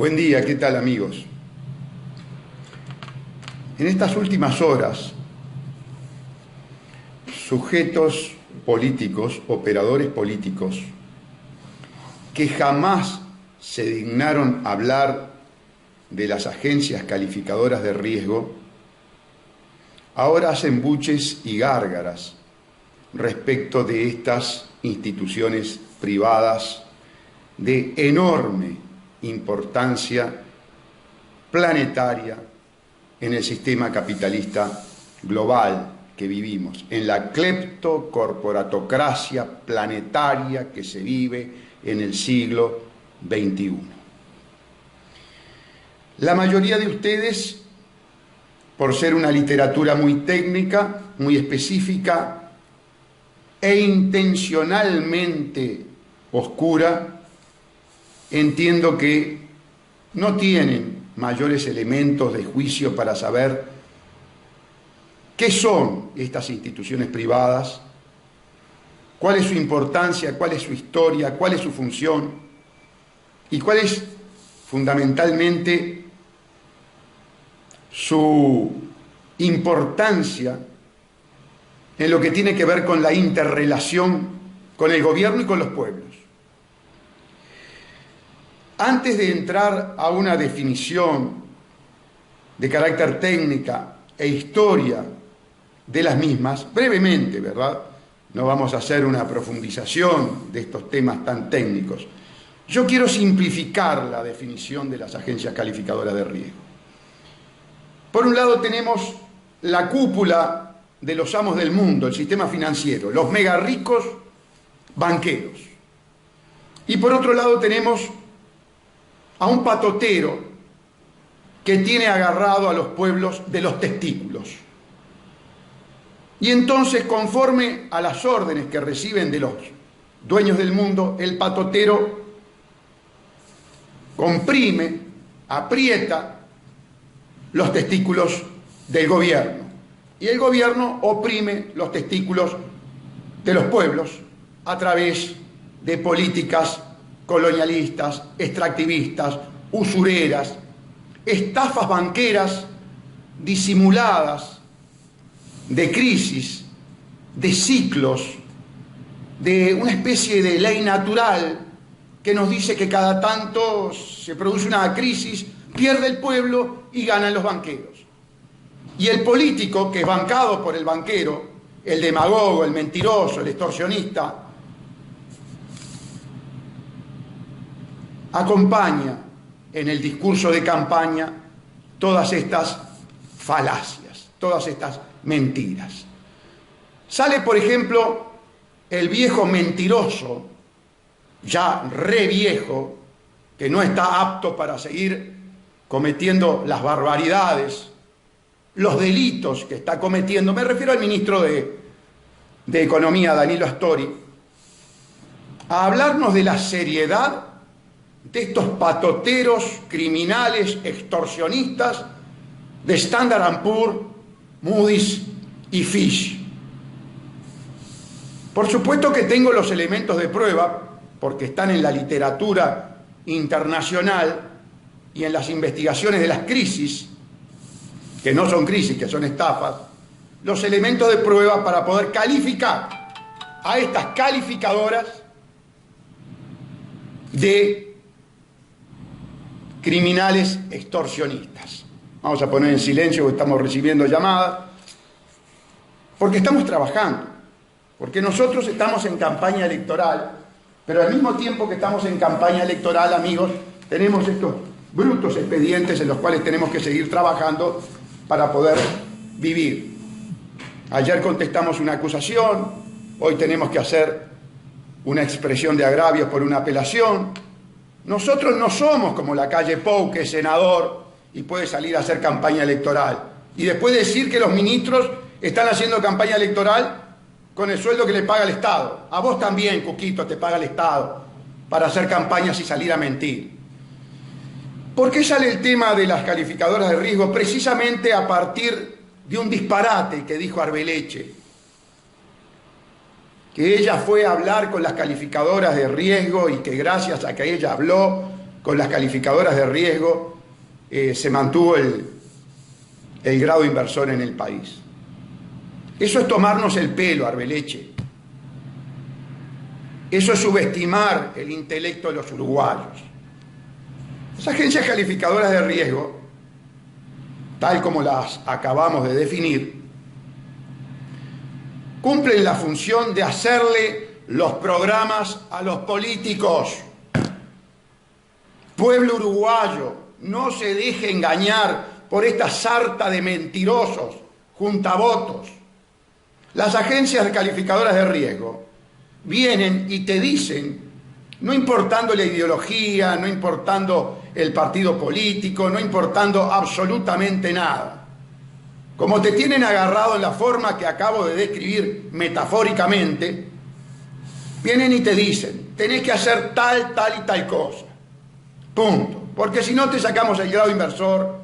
Buen día, ¿qué tal, amigos? En estas últimas horas, sujetos políticos, operadores políticos, que jamás se dignaron a hablar de las agencias calificadoras de riesgo, ahora hacen buches y gárgaras respecto de estas instituciones privadas de enorme importancia planetaria en el sistema capitalista global que vivimos, en la cleptocorporatocracia planetaria que se vive en el siglo XXI. La mayoría de ustedes, por ser una literatura muy técnica, muy específica e intencionalmente oscura, entiendo que no tienen mayores elementos de juicio para saber qué son estas instituciones privadas, cuál es su importancia, cuál es su historia, cuál es su función y cuál es fundamentalmente su importancia en lo que tiene que ver con la interrelación con el gobierno y con los pueblos. Antes de entrar a una definición de carácter técnica e historia de las mismas, brevemente, ¿verdad? No vamos a hacer una profundización de estos temas tan técnicos. Yo quiero simplificar la definición de las agencias calificadoras de riesgo. Por un lado tenemos la cúpula de los amos del mundo, el sistema financiero, los mega ricos banqueros. Y por otro lado tenemos a un patotero que tiene agarrado a los pueblos de los testículos. Y entonces, conforme a las órdenes que reciben de los dueños del mundo, el patotero comprime, aprieta los testículos del gobierno. Y el gobierno oprime los testículos de los pueblos a través de políticas colonialistas, extractivistas, usureras, estafas banqueras disimuladas de crisis, de ciclos, de una especie de ley natural que nos dice que cada tanto se produce una crisis, pierde el pueblo y ganan los banqueros. Y el político, que es bancado por el banquero, el demagogo, el mentiroso, el extorsionista, acompaña en el discurso de campaña todas estas falacias, todas estas mentiras. Sale, por ejemplo, el viejo mentiroso, ya re viejo, que no está apto para seguir cometiendo las barbaridades, los delitos que está cometiendo. Me refiero al ministro de Economía, Danilo Astori, a hablarnos de la seriedad de estos patoteros criminales extorsionistas de Standard & Poor's, Moody's y Fitch. Por supuesto que tengo los elementos de prueba, porque están en la literatura internacional y en las investigaciones de las crisis, que no son crisis, que son estafas, los elementos de prueba para poder calificar a estas calificadoras de criminales extorsionistas. Vamos a poner en silencio porque estamos recibiendo llamadas, porque estamos trabajando, porque nosotros estamos en campaña electoral, pero al mismo tiempo que estamos en campaña electoral, amigos, tenemos estos brutos expedientes en los cuales tenemos que seguir trabajando para poder vivir. Ayer contestamos una acusación, hoy tenemos que hacer una expresión de agravios por una apelación. Nosotros no somos como la calle Pou, que es senador y puede salir a hacer campaña electoral y después decir que los ministros están haciendo campaña electoral con el sueldo que le paga el Estado. A vos también, Cuquito, te paga el Estado para hacer campañas y salir a mentir. ¿Por qué sale el tema de las calificadoras de riesgo? Precisamente a partir de un disparate que dijo Arbeleche, que ella fue a hablar con las calificadoras de riesgo y que gracias a que ella habló con las calificadoras de riesgo se mantuvo el grado inversor en el país. Eso es tomarnos el pelo, Arbeleche. Eso es subestimar el intelecto de los uruguayos. Las agencias calificadoras de riesgo, tal como las acabamos de definir, cumplen la función de hacerle los programas a los políticos. Pueblo uruguayo, no se deje engañar por esta sarta de mentirosos, juntavotos. Las agencias calificadoras de riesgo vienen y te dicen, no importando la ideología, no importando el partido político, no importando absolutamente nada, como te tienen agarrado en la forma que acabo de describir metafóricamente, vienen y te dicen, tenés que hacer tal, tal y tal cosa. Punto. Porque si no te sacamos el grado inversor,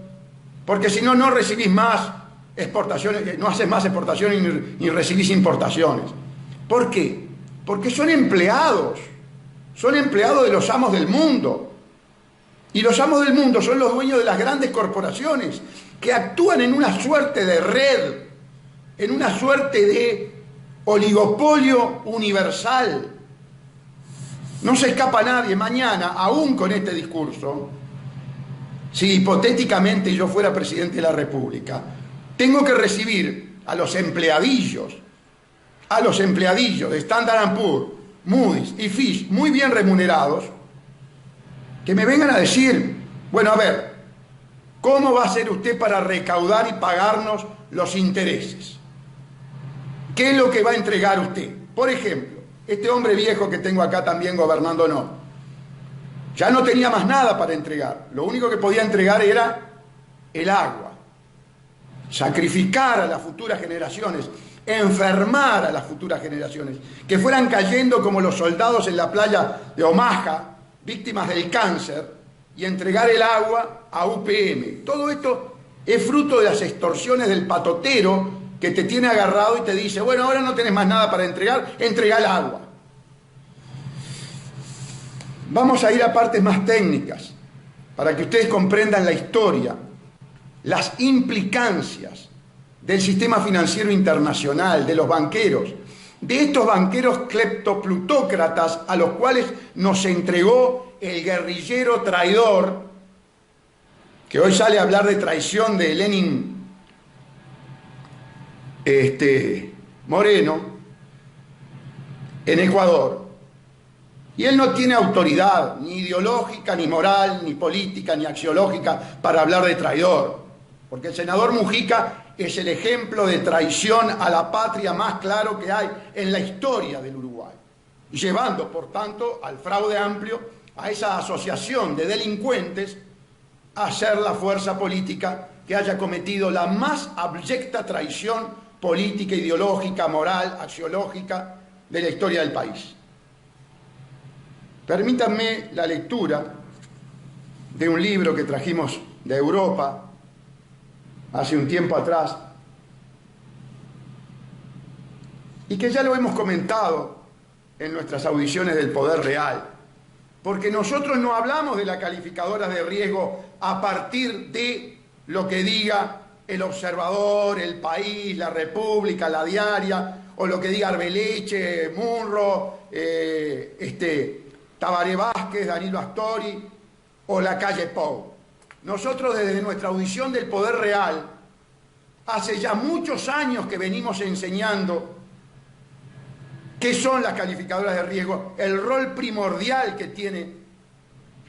porque si no, no recibís más exportaciones, no haces más exportaciones ni recibís importaciones. ¿Por qué? Porque son empleados de los amos del mundo. Y los amos del mundo son los dueños de las grandes corporaciones que actúan en una suerte de red, en una suerte de oligopolio universal. No se escapa nadie. Mañana, aún con este discurso, si hipotéticamente yo fuera presidente de la República, tengo que recibir a los empleadillos de Standard & Poor's, Moody's y Fitch, muy bien remunerados, que me vengan a decir, bueno, a ver, ¿cómo va a hacer usted para recaudar y pagarnos los intereses? ¿Qué es lo que va a entregar usted? Por ejemplo, este hombre viejo que tengo acá también gobernándonos, ya no tenía más nada para entregar. Lo único que podía entregar era el agua. Sacrificar a las futuras generaciones, enfermar a las futuras generaciones, que fueran cayendo como los soldados en la playa de Omaha, víctimas del cáncer, y entregar el agua a UPM. Todo esto es fruto de las extorsiones del patotero que te tiene agarrado y te dice, bueno, ahora no tenés más nada para entregar, entrega el agua. Vamos a ir a partes más técnicas, para que ustedes comprendan la historia, las implicancias del sistema financiero internacional, de los banqueros, de estos banqueros cleptoplutócratas a los cuales nos entregó el guerrillero traidor, que hoy sale a hablar de traición de Lenin Moreno, en Ecuador. Y él no tiene autoridad, ni ideológica, ni moral, ni política, ni axiológica para hablar de traidor. Porque el senador Mujica es el ejemplo de traición a la patria más claro que hay en la historia del Uruguay. Llevando, por tanto, al fraude amplio, a esa asociación de delincuentes, a ser la fuerza política que haya cometido la más abyecta traición política, ideológica, moral, axiológica de la historia del país. Permítanme la lectura de un libro que trajimos de Europa hace un tiempo atrás y que ya lo hemos comentado en nuestras audiciones del Poder Real, porque nosotros no hablamos de la calificadora de riesgo a partir de lo que diga El Observador, El País, La República, La Diaria, o lo que diga Arbeleche, Munro, Tabaré Vázquez, Danilo Astori o La Calle Pou. Nosotros desde nuestra audición del Poder Real, hace ya muchos años que venimos enseñando qué son las calificadoras de riesgo, el rol primordial que tiene,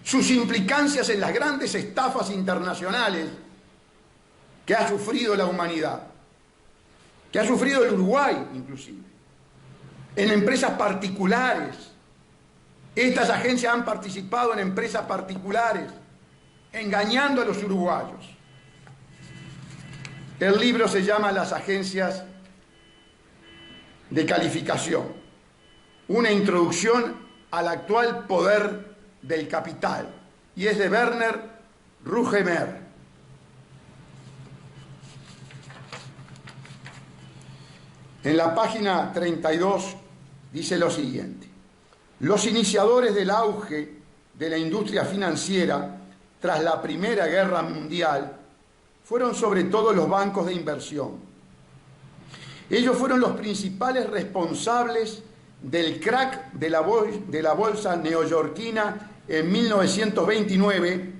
sus implicancias en las grandes estafas internacionales que ha sufrido la humanidad, que ha sufrido el Uruguay inclusive, en empresas particulares. Estas agencias han participado en empresas particulares, engañando a los uruguayos. El libro se llama Las agencias de calificación, una introducción al actual poder del capital, y es de Werner Rugemer. En la página 32 dice lo siguiente: los iniciadores del auge de la industria financiera tras la Primera Guerra Mundial fueron sobre todo los bancos de inversión. Ellos fueron los principales responsables del crack de la bolsa neoyorquina en 1929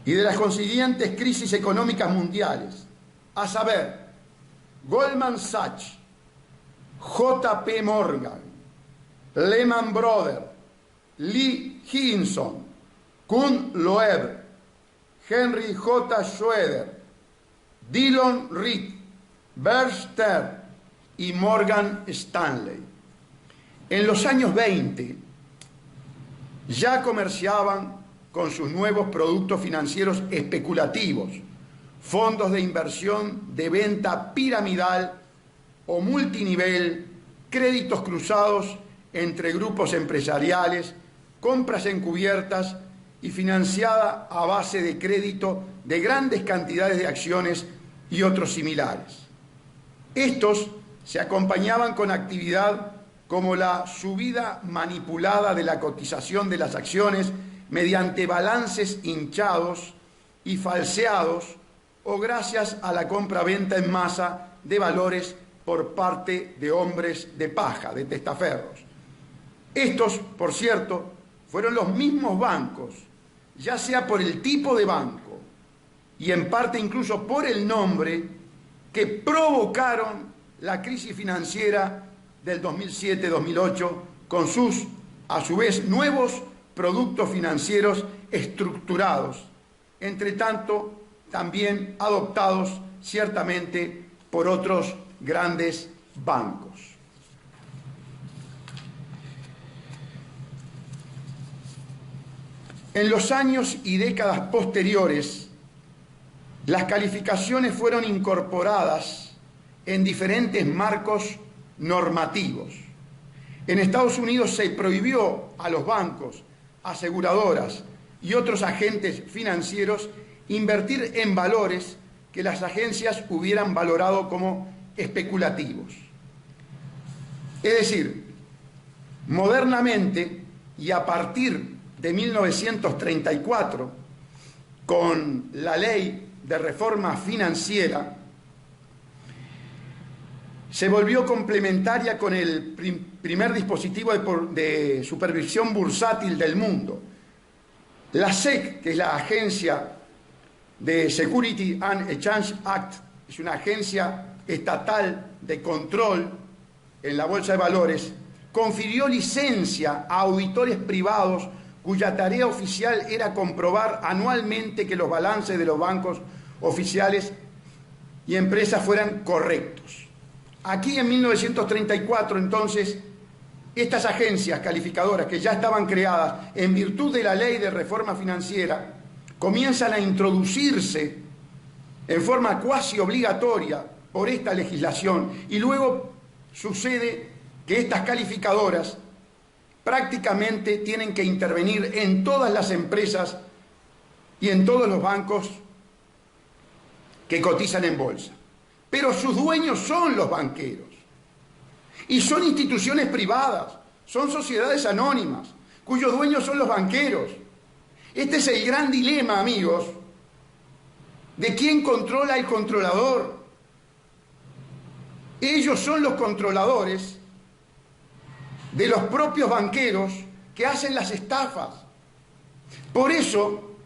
y de las consiguientes crisis económicas mundiales, a saber, Goldman Sachs, JP Morgan, Lehman Brothers, Lee Higginson, Kuhn Loeb, Henry J. Schroeder, Dillon Reed, Bear Stearns y Morgan Stanley. En los años 20 ya comerciaban con sus nuevos productos financieros especulativos, fondos de inversión de venta piramidal o multinivel, créditos cruzados entre grupos empresariales, compras encubiertas y financiada a base de crédito de grandes cantidades de acciones y otros similares. Estos se acompañaban con actividad como la subida manipulada de la cotización de las acciones mediante balances hinchados y falseados o gracias a la compra-venta en masa de valores por parte de hombres de paja, de testaferros. Estos, por cierto, fueron los mismos bancos, ya sea por el tipo de banco y en parte incluso por el nombre, que provocaron la crisis financiera del 2007-2008 con sus, a su vez, nuevos productos financieros estructurados, entre tanto también adoptados ciertamente por otros grandes bancos. En los años y décadas posteriores, las calificaciones fueron incorporadas en diferentes marcos normativos. En Estados Unidos se prohibió a los bancos, aseguradoras y otros agentes financieros invertir en valores que las agencias hubieran valorado como especulativos. Es decir, modernamente y a partir de 1934, con la ley de reforma financiera, se volvió complementaria con el primer dispositivo de supervisión bursátil del mundo. La SEC, que es la agencia de Security and Exchange Act, es una agencia estatal de control en la bolsa de valores, confirió licencia a auditores privados cuya tarea oficial era comprobar anualmente que los balances de los bancos oficiales y empresas fueran correctos. Aquí en 1934, entonces, estas agencias calificadoras que ya estaban creadas en virtud de la ley de reforma financiera comienzan a introducirse en forma cuasi obligatoria por esta legislación y luego sucede que estas calificadoras prácticamente tienen que intervenir en todas las empresas y en todos los bancos que cotizan en bolsa. Pero sus dueños son los banqueros. Y son instituciones privadas, son sociedades anónimas, cuyos dueños son los banqueros. Este es el gran dilema, amigos, de quién controla el controlador. Ellos son los controladores de los propios banqueros que hacen las estafas. Por eso,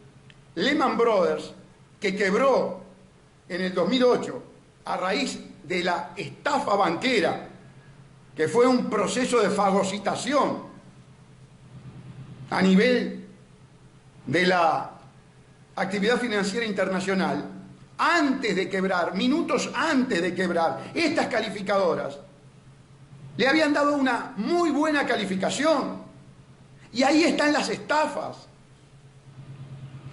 Lehman Brothers, que quebró en el 2008 a raíz de la estafa banquera, que fue un proceso de fagocitación a nivel de la actividad financiera internacional, antes de quebrar, minutos antes de quebrar, estas calificadoras le habían dado una muy buena calificación. Y ahí están las estafas.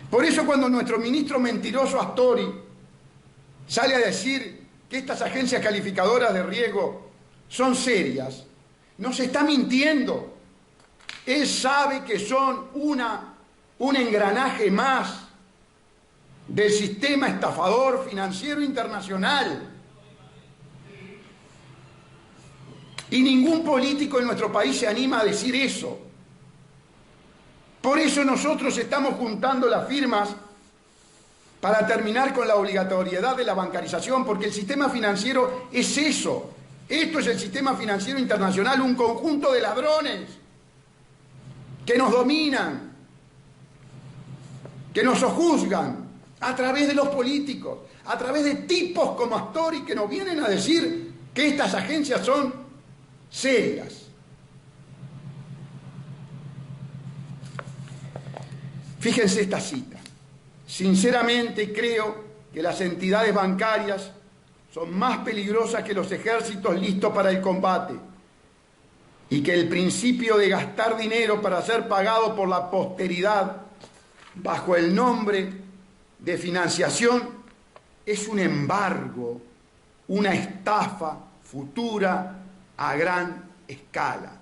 Por eso cuando nuestro ministro mentiroso Astori sale a decir que estas agencias calificadoras de riesgo son serias, nos está mintiendo. Él sabe que son un engranaje más del sistema estafador financiero internacional. Y ningún político en nuestro país se anima a decir eso. Por eso nosotros estamos juntando las firmas para terminar con la obligatoriedad de la bancarización, porque el sistema financiero es eso. Esto es el sistema financiero internacional, un conjunto de ladrones que nos dominan, que nos sojuzgan a través de los políticos, a través de tipos como Astori que nos vienen a decir que estas agencias son serias. Fíjense esta cita. Sinceramente creo que las entidades bancarias son más peligrosas que los ejércitos listos para el combate y que el principio de gastar dinero para ser pagado por la posteridad bajo el nombre de financiación es un embargo, una estafa futura a gran escala.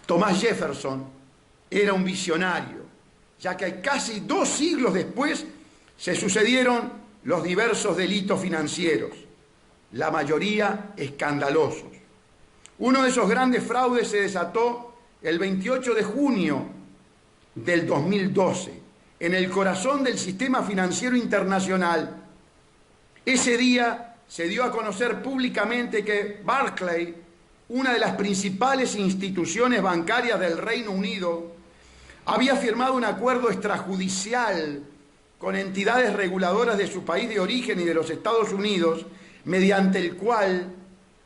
Thomas Jefferson era un visionario, ya que casi 2 siglos después se sucedieron los diversos delitos financieros, la mayoría escandalosos. Uno de esos grandes fraudes se desató el 28 de junio del 2012, en el corazón del sistema financiero internacional. Ese día se dio a conocer públicamente que Barclays, una de las principales instituciones bancarias del Reino Unido, había firmado un acuerdo extrajudicial con entidades reguladoras de su país de origen y de los Estados Unidos, mediante el cual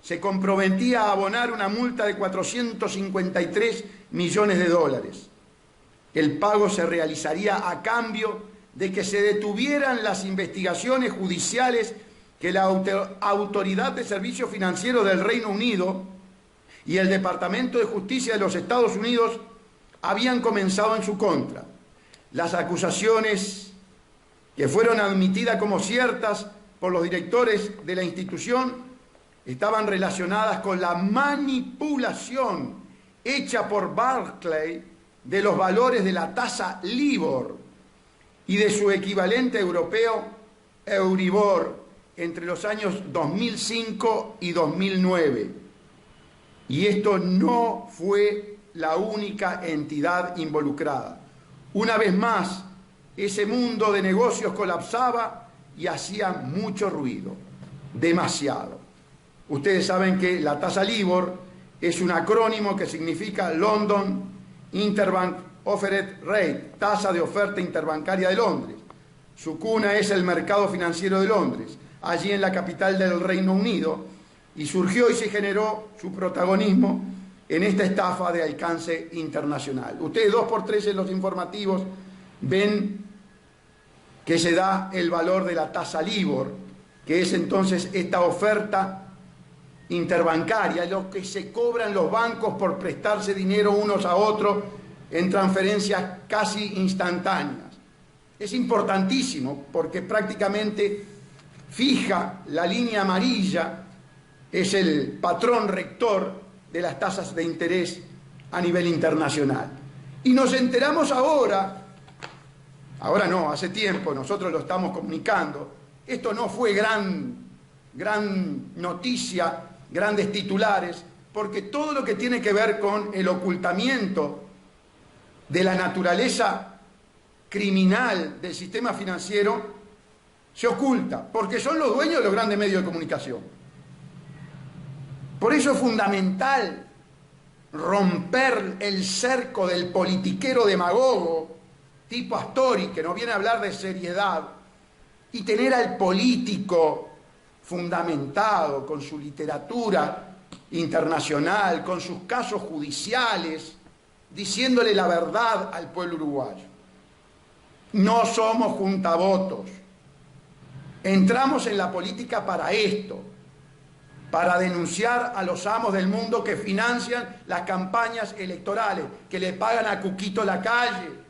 se comprometía a abonar una multa de 453 millones de dólares. El pago se realizaría a cambio de que se detuvieran las investigaciones judiciales que la Autoridad de Servicios Financieros del Reino Unido y el Departamento de Justicia de los Estados Unidos habían comenzado en su contra. Las acusaciones que fueron admitidas como ciertas por los directores de la institución estaban relacionadas con la manipulación hecha por Barclays de los valores de la tasa LIBOR y de su equivalente europeo Euribor entre los años 2005 y 2009. Y esto no fue la única entidad involucrada. Una vez más, ese mundo de negocios colapsaba y hacía mucho ruido, demasiado. Ustedes saben que la tasa LIBOR es un acrónimo que significa London Interbank Offered Rate, tasa de oferta interbancaria de Londres. Su cuna es el mercado financiero de Londres, allí en la capital del Reino Unido, y surgió y se generó su protagonismo en esta estafa de alcance internacional. Ustedes 2x3 en los informativos ven que se da el valor de la tasa LIBOR, que es entonces esta oferta interbancaria, lo que se cobran los bancos por prestarse dinero unos a otros en transferencias casi instantáneas. Es importantísimo porque prácticamente fija la línea amarilla, es el patrón rector de las tasas de interés a nivel internacional. Y nos enteramos ahora no, hace tiempo, nosotros lo estamos comunicando, esto no fue gran noticia, grandes titulares, porque todo lo que tiene que ver con el ocultamiento de la naturaleza criminal del sistema financiero se oculta, porque son los dueños de los grandes medios de comunicación. Por eso es fundamental romper el cerco del politiquero demagogo tipo Astori, que nos viene a hablar de seriedad, y tener al político fundamentado con su literatura internacional, con sus casos judiciales, diciéndole la verdad al pueblo uruguayo. No somos juntavotos. Entramos en la política para esto, para denunciar a los amos del mundo que financian las campañas electorales, que le pagan a Cuquito Lacalle,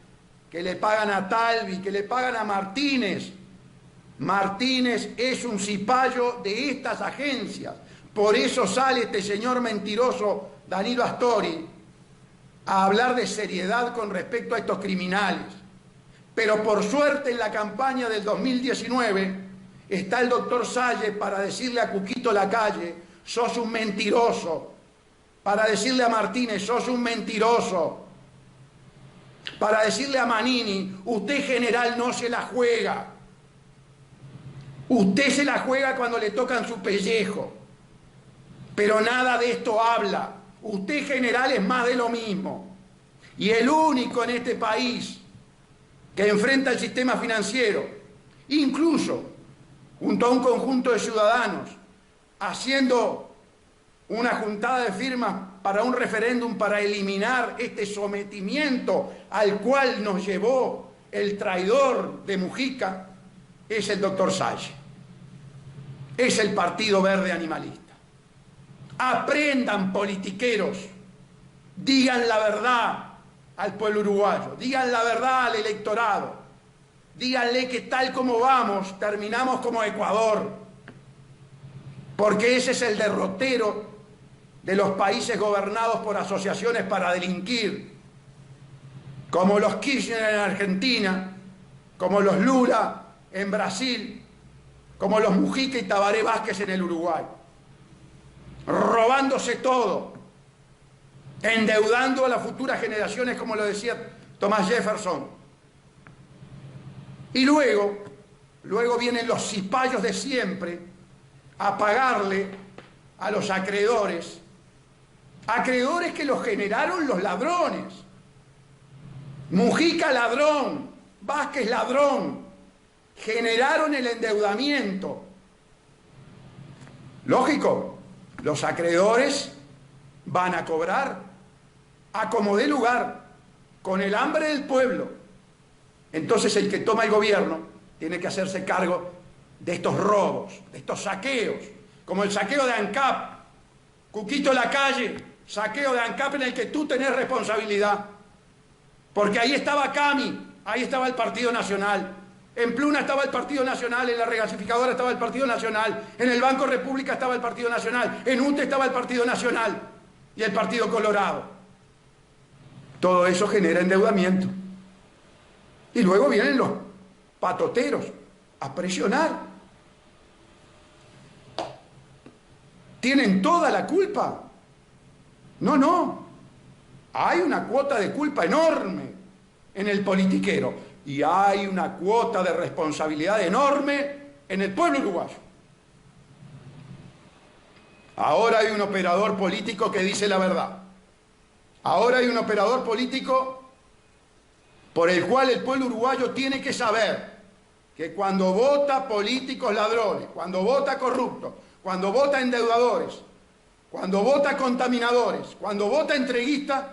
que le pagan a Talvi, que le pagan a Martínez. Martínez es un cipayo de estas agencias. Por eso sale este señor mentiroso Danilo Astori a hablar de seriedad con respecto a estos criminales. Pero por suerte en la campaña del 2019 está el doctor Salle para decirle a Cuquito Lacalle, sos un mentiroso. Para decirle a Martínez, sos un mentiroso. para decirle a Manini: usted, general, no se la juega. Usted se la juega cuando le tocan su pellejo. Pero nada de esto habla. Usted, general, es más de lo mismo. Y el único en este país que enfrenta el sistema financiero, incluso junto a un conjunto de ciudadanos, haciendo una juntada de firmas para un referéndum para eliminar este sometimiento al cual nos llevó el traidor de Mujica, es el doctor Salle. Es el Partido Verde Animalista. Aprendan, politiqueros, digan la verdad al pueblo uruguayo, digan la verdad al electorado, díganle que tal como vamos, terminamos como Ecuador, porque ese es el derrotero de los países gobernados por asociaciones para delinquir, como los Kirchner en Argentina, como los Lula en Brasil, como los Mujica y Tabaré Vázquez en el Uruguay, robándose todo, endeudando a las futuras generaciones, como lo decía Thomas Jefferson. Y luego vienen los cipayos de siempre a pagarle a los acreedores que los generaron los ladrones. Mujica ladrón, Vázquez ladrón, generaron el endeudamiento. Lógico, los acreedores van a cobrar a como dé lugar, con el hambre del pueblo. Entonces el que toma el gobierno tiene que hacerse cargo de estos robos, de estos saqueos, como el saqueo de ANCAP, Cuquito Lacalle, saqueo de ANCAP en el que tú tenés responsabilidad, porque ahí estaba Cami, ahí estaba el Partido Nacional, en Pluna estaba el Partido Nacional, en la regasificadora estaba el Partido Nacional, en el Banco República estaba el Partido Nacional, en UTE estaba el Partido Nacional y el Partido Colorado. Todo eso genera endeudamiento. Y luego vienen los patoteros a presionar. ¿Tienen toda la culpa? No. Hay una cuota de culpa enorme en el politiquero. Y hay una cuota de responsabilidad enorme en el pueblo uruguayo. Ahora hay un operador político que dice la verdad. Ahora hay un operador político por el cual el pueblo uruguayo tiene que saber que cuando vota políticos ladrones, cuando vota corruptos, cuando vota endeudadores, cuando vota contaminadores, cuando vota entreguistas,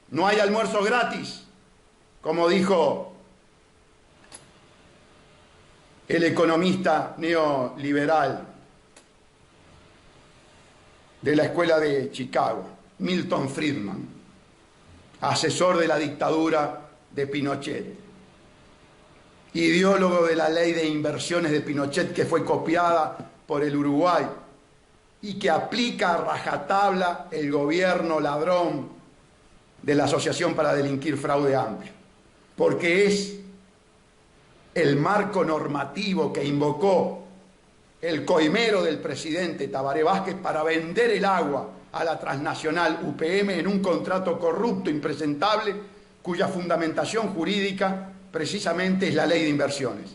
no hay almuerzo gratis, como dijo el economista neoliberal de la escuela de Chicago, Milton Friedman, asesor de la dictadura de Pinochet, ideólogo de la ley de inversiones de Pinochet que fue copiada por el Uruguay y que aplica a rajatabla el gobierno ladrón de la Asociación para Delinquir Fraude Amplio, porque es el marco normativo que invocó el coimero del presidente Tabaré Vázquez para vender el agua a la transnacional UPM en un contrato corrupto, impresentable, cuya fundamentación jurídica precisamente es la ley de inversiones.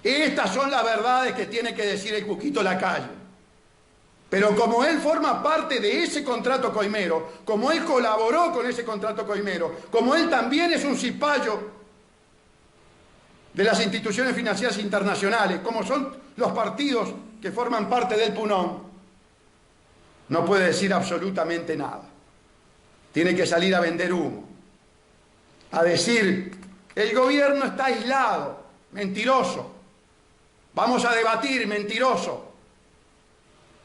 Estas son las verdades que tiene que decir el Cuquito Lacalle. Pero como él forma parte de ese contrato coimero, como él colaboró con ese contrato coimero, como él también es un cipayo de las instituciones financieras internacionales, como son los partidos que forman parte del PUNON, no puede decir absolutamente nada. Tiene que salir a vender humo, a decir: el gobierno está aislado, mentiroso. Vamos a debatir, mentiroso.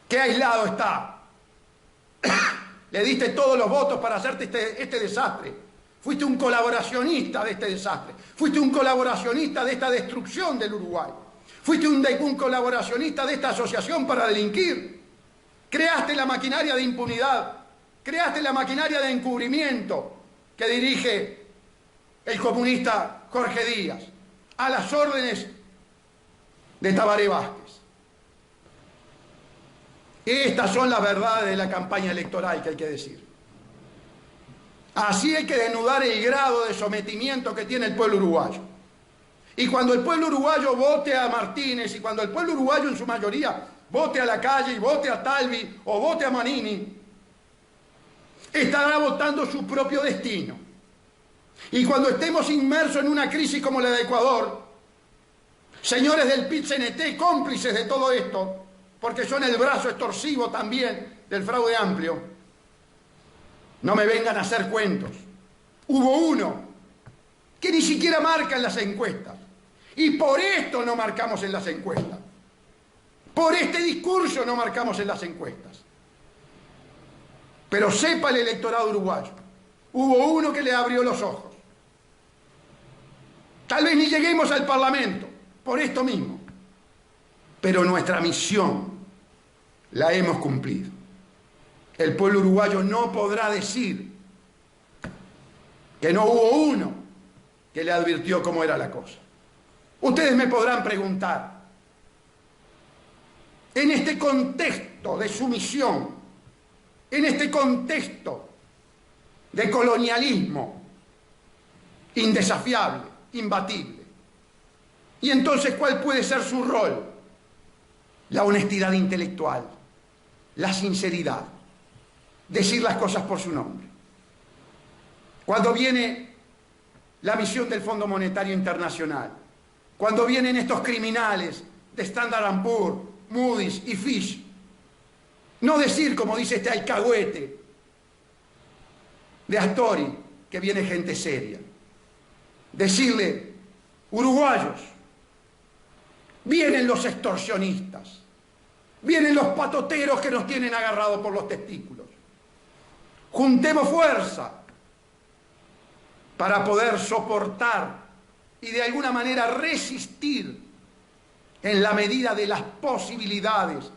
¿Qué aislado está? Le diste todos los votos para hacerte este desastre. Fuiste un colaboracionista de este desastre. Fuiste un colaboracionista de esta destrucción del Uruguay. Fuiste un colaboracionista de esta asociación para delinquir. Creaste la maquinaria de impunidad. Creaste la maquinaria de encubrimiento que dirige el comunista Jorge Díaz, a las órdenes de Tabaré Vázquez. Estas son las verdades de la campaña electoral que hay que decir. Así hay que desnudar el grado de sometimiento que tiene el pueblo uruguayo. Y cuando el pueblo uruguayo vote a Martínez, y cuando el pueblo uruguayo en su mayoría vote a Lacalle, y vote a Talvi, o vote a Manini, estará votando su propio destino. Y cuando estemos inmersos en una crisis como la de Ecuador, señores del PIT-CNT, cómplices de todo esto, porque son el brazo extorsivo también del fraude amplio, no me vengan a hacer cuentos. Hubo uno que ni siquiera marca en las encuestas. Y por esto no marcamos en las encuestas. Por este discurso no marcamos en las encuestas. Pero sepa el electorado uruguayo, hubo uno que le abrió los ojos. Tal vez ni lleguemos al Parlamento, por esto mismo. Pero nuestra misión la hemos cumplido. El pueblo uruguayo no podrá decir que no hubo uno que le advirtió cómo era la cosa. Ustedes me podrán preguntar, en este contexto de sumisión, en este contexto de colonialismo indesafiable, imbatible, y entonces, ¿cuál puede ser su rol? La honestidad intelectual, la sinceridad, decir las cosas por su nombre. Cuando viene la misión del Fondo Monetario Internacional, cuando vienen estos criminales de Standard & Poor's, Moody's y Fitch, no decir, como dice este alcahuete de Astori, que viene gente seria. Decirle, uruguayos, vienen los extorsionistas, vienen los patoteros que nos tienen agarrados por los testículos. Juntemos fuerza para poder soportar y de alguna manera resistir en la medida de las posibilidades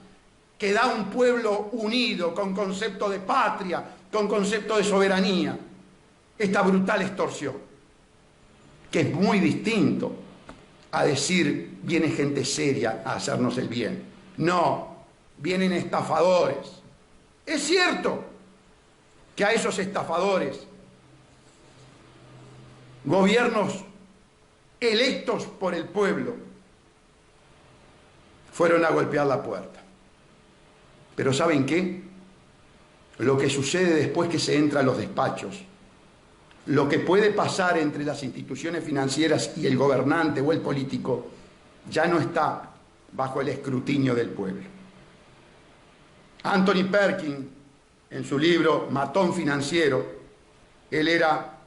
que da un pueblo unido con concepto de patria, con concepto de soberanía, esta brutal extorsión, que es muy distinto a decir viene gente seria a hacernos el bien. No, vienen estafadores. Es cierto que a esos estafadores, gobiernos electos por el pueblo, fueron a golpear la puerta. Pero ¿saben qué? Lo que sucede después que se entra a los despachos, lo que puede pasar entre las instituciones financieras y el gobernante o el político, ya no está bajo el escrutinio del pueblo. Anthony Perkins, en su libro Matón Financiero, él era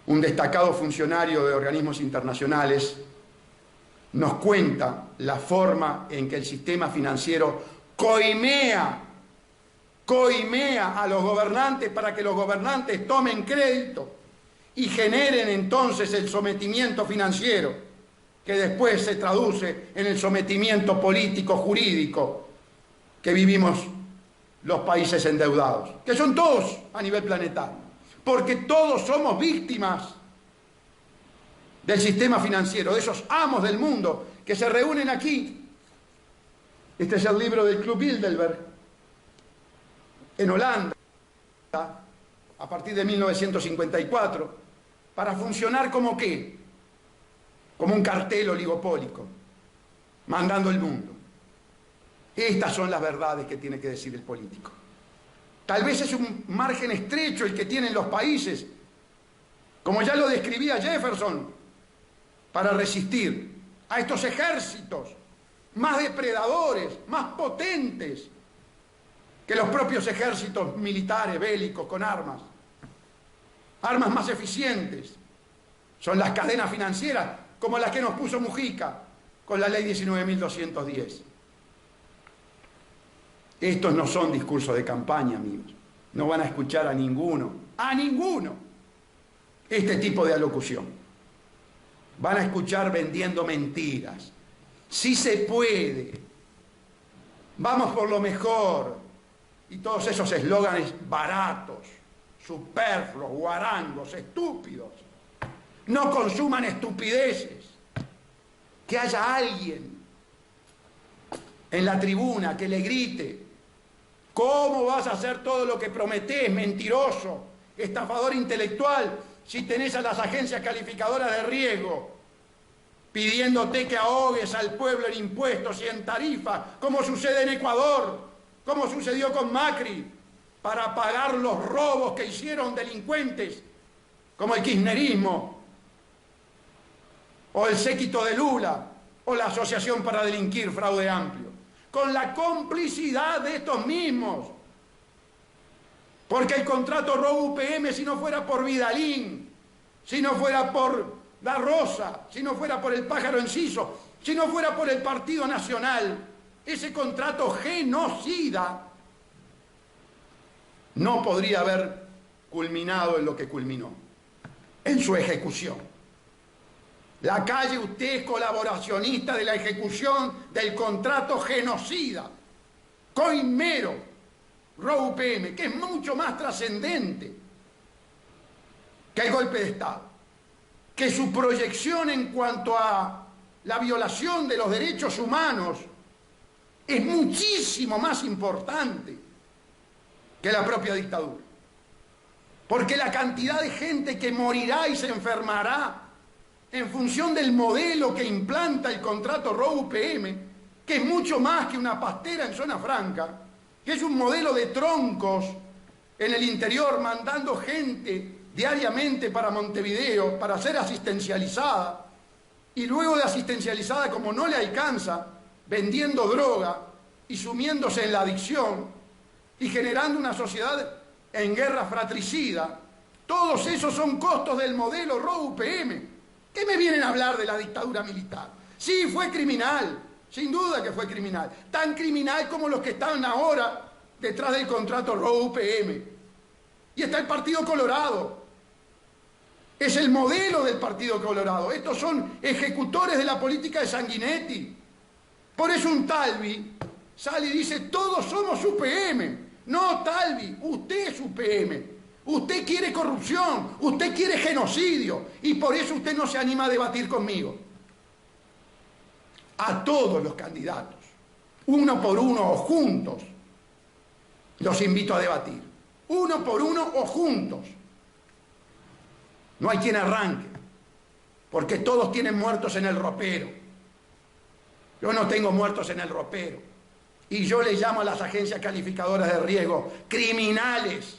un destacado funcionario de organismos internacionales, nos cuenta la forma en que el sistema financiero coimea a los gobernantes para que los gobernantes tomen crédito y generen entonces el sometimiento financiero, que después se traduce en el sometimiento político jurídico que vivimos los países endeudados, que son todos a nivel planetario, porque todos somos víctimas del sistema financiero, de esos amos del mundo que se reúnen aquí. Este es el libro del Club Bilderberg, en Holanda, a partir de 1954, para funcionar como ¿qué? Como un cartel oligopólico, mandando el mundo. Estas son las verdades que tiene que decir el político. Tal vez es un margen estrecho el que tienen los países, como ya lo describía Jefferson, para resistir a estos ejércitos más depredadores, más potentes que los propios ejércitos militares, bélicos, con armas más eficientes. Son las cadenas financieras, como las que nos puso Mujica con la ley 19.210. Estos no son discursos de campaña, amigos. No van a escuchar a ninguno, este tipo de alocución. Van a escuchar vendiendo mentiras. Sí se puede. Vamos por lo mejor. Y todos esos eslóganes baratos, superfluos, guarangos, estúpidos. No consuman estupideces. Que haya alguien en la tribuna que le grite: ¿cómo vas a hacer todo lo que prometés, mentiroso? estafador intelectual, si tenés a las agencias calificadoras de riesgo pidiéndote que ahogues al pueblo en impuestos y en tarifas, como sucede en Ecuador, como sucedió con Macri, para pagar los robos que hicieron delincuentes, como el kirchnerismo, o el séquito de Lula, o la Asociación para Delinquir Fraude Amplio, con la complicidad de estos mismos. Porque el contrato ROU-UPM, si no fuera por Vidalín, si no fuera por Da Rosa, si no fuera por el Pájaro Enciso, si no fuera por el Partido Nacional, ese contrato genocida no podría haber culminado en lo que culminó, en su ejecución. Lacalle, usted es colaboracionista de la ejecución del contrato genocida, coimero, ROU-UPM, que es mucho más trascendente que el golpe de Estado, que su proyección en cuanto a la violación de los derechos humanos es muchísimo más importante que la propia dictadura. Porque la cantidad de gente que morirá y se enfermará en función del modelo que implanta el contrato ROU-UPM, que es mucho más que una pastera en zona franca, que es un modelo de troncos en el interior, mandando gente diariamente para Montevideo para ser asistencializada, y luego de asistencializada, como no le alcanza, vendiendo droga y sumiéndose en la adicción y generando una sociedad en guerra fratricida. Todos esos son costos del modelo ROU-UPM. ¿Qué me vienen a hablar de la dictadura militar? Sí, fue criminal, sin duda que fue criminal, tan criminal como los que están ahora detrás del contrato ROU-UPM. Y está el Partido Colorado. Es el modelo del Partido Colorado. Estos son ejecutores de la política de Sanguinetti. Por eso un Talvi sale y dice: todos somos UPM. No, Talvi, usted es UPM. Usted quiere corrupción, usted quiere genocidio, y por eso usted no se anima a debatir conmigo. A todos los candidatos, uno por uno o juntos, los invito a debatir. Uno por uno o juntos. No hay quien arranque, porque todos tienen muertos en el ropero. Yo no tengo muertos en el ropero. Y yo le llamo a las agencias calificadoras de riesgo criminales.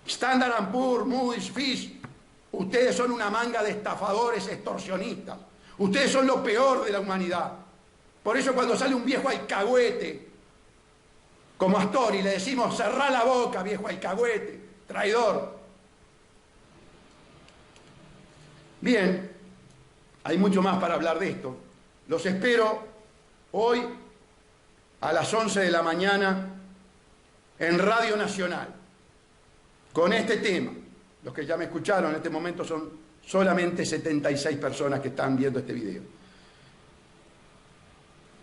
Standard & Poor's, Moody's, Fitch, ustedes son una manga de estafadores extorsionistas. Ustedes son lo peor de la humanidad. Por eso cuando sale un viejo alcahuete como Astori, le decimos: cerrá la boca, viejo alcahuete, traidor. Bien, hay mucho más para hablar de esto. Los espero hoy a las 11 de la mañana en Radio Nacional con este tema. Los que ya me escucharon en este momento son solamente 76 personas que están viendo este video.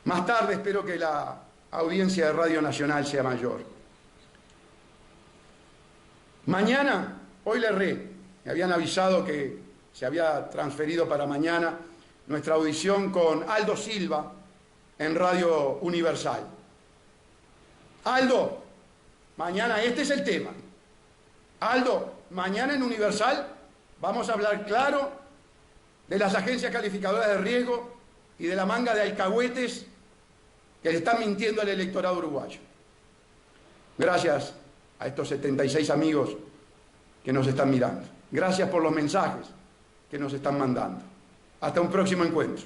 Más tarde espero que la audiencia de Radio Nacional sea mayor. Mañana, hoy le erré, me habían avisado que se había transferido para mañana nuestra audición con Aldo Silva en Radio Universal. Aldo, mañana este es el tema. Aldo, mañana en Universal vamos a hablar claro de las agencias calificadoras de riesgo y de la manga de alcahuetes que le están mintiendo al electorado uruguayo. Gracias a estos 76 amigos que nos están mirando. Gracias por los mensajes que nos están mandando. Hasta un próximo encuentro.